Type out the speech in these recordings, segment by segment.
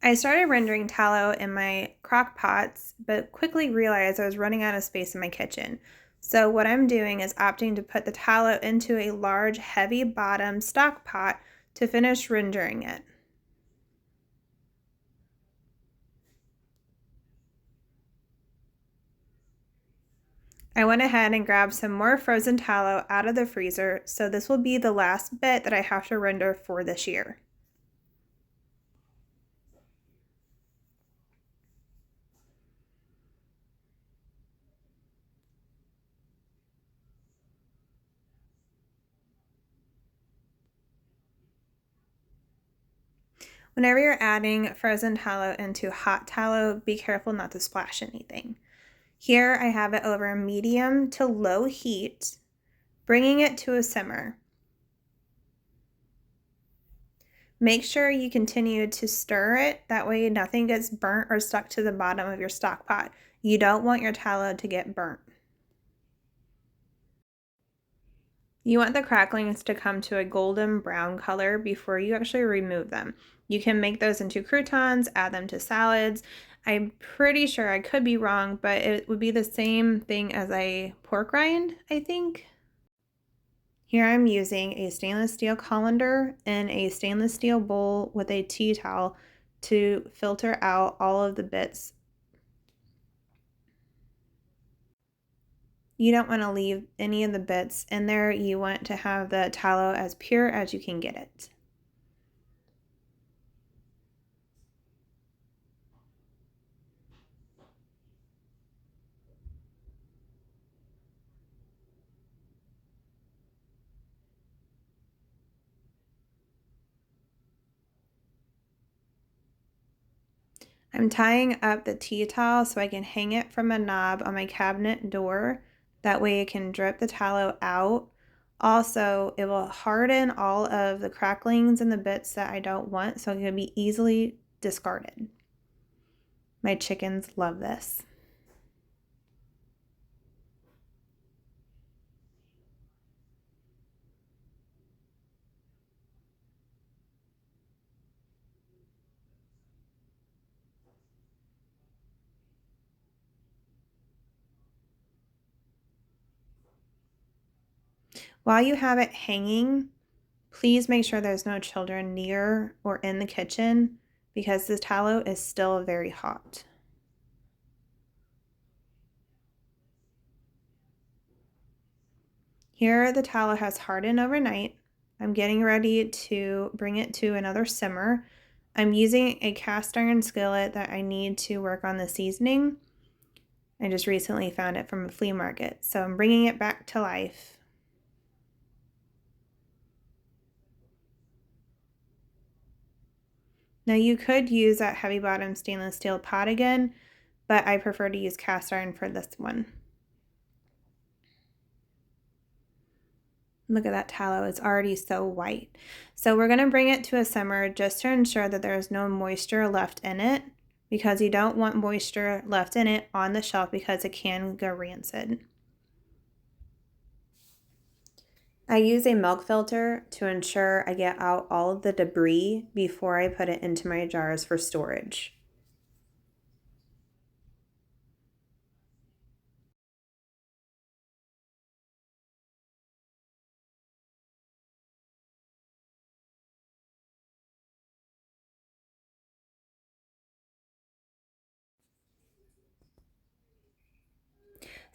I started rendering tallow in my crock pots, but quickly realized I was running out of space in my kitchen. So what I'm doing is opting to put the tallow into a large, heavy bottom stock pot to finish rendering it. I went ahead and grabbed some more frozen tallow out of the freezer, so this will be the last bit that I have to render for this year. Whenever you're adding frozen tallow into hot tallow, be careful not to splash anything. Here I have it over medium to low heat, bringing it to a simmer. Make sure you continue to stir it, that way nothing gets burnt or stuck to the bottom of your stock pot. You don't want your tallow to get burnt. You want the cracklings to come to a golden brown color before you actually remove them. You can make those into croutons, add them to salads. I'm pretty sure, I could be wrong, but it would be the same thing as a pork rind, I think. Here I'm using a stainless steel colander and a stainless steel bowl with a tea towel to filter out all of the bits. You don't want to leave any of the bits in there. You want to have the tallow as pure as you can get it. I'm tying up the tea towel so I can hang it from a knob on my cabinet door. That way it can drip the tallow out. Also, it will harden all of the cracklings and the bits that I don't want, so it can be easily discarded. My chickens love this. While you have it hanging, please make sure there's no children near or in the kitchen because the tallow is still very hot. Here the tallow has hardened overnight. I'm getting ready to bring it to another simmer. I'm using a cast iron skillet that I need to work on the seasoning. I just recently found it from a flea market, so I'm bringing it back to life. Now you could use that heavy bottom stainless steel pot again, but I prefer to use cast iron for this one. Look at that tallow, it's already so white. So we're gonna bring it to a simmer just to ensure that there is no moisture left in it, because you don't want moisture left in it on the shelf because it can go rancid. I use a milk filter to ensure I get out all of the debris before I put it into my jars for storage.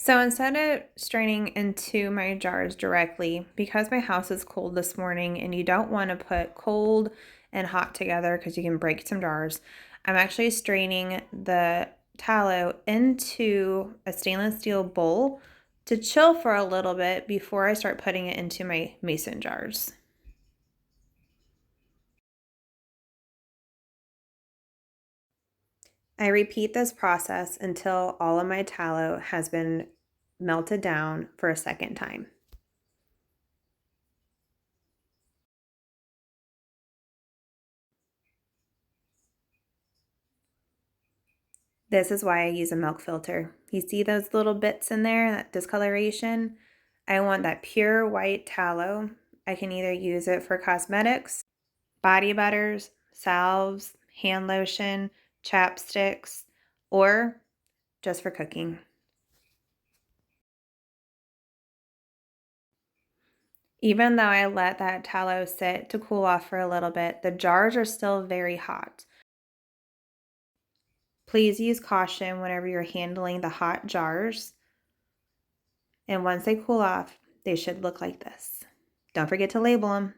So instead of straining into my jars directly, because my house is cold this morning and you don't want to put cold and hot together because you can break some jars, I'm actually straining the tallow into a stainless steel bowl to chill for a little bit before I start putting it into my mason jars. I repeat this process until all of my tallow has been melted down for a second time. This is why I use a milk filter. You see those little bits in there, that discoloration? I want that pure white tallow. I can either use it for cosmetics, body butters, salves, hand lotion, chapsticks, or just for cooking. Even though I let that tallow sit to cool off for a little bit, the jars are still very hot. Please use caution whenever you're handling the hot jars. And once they cool off, they should look like this. Don't forget to label them.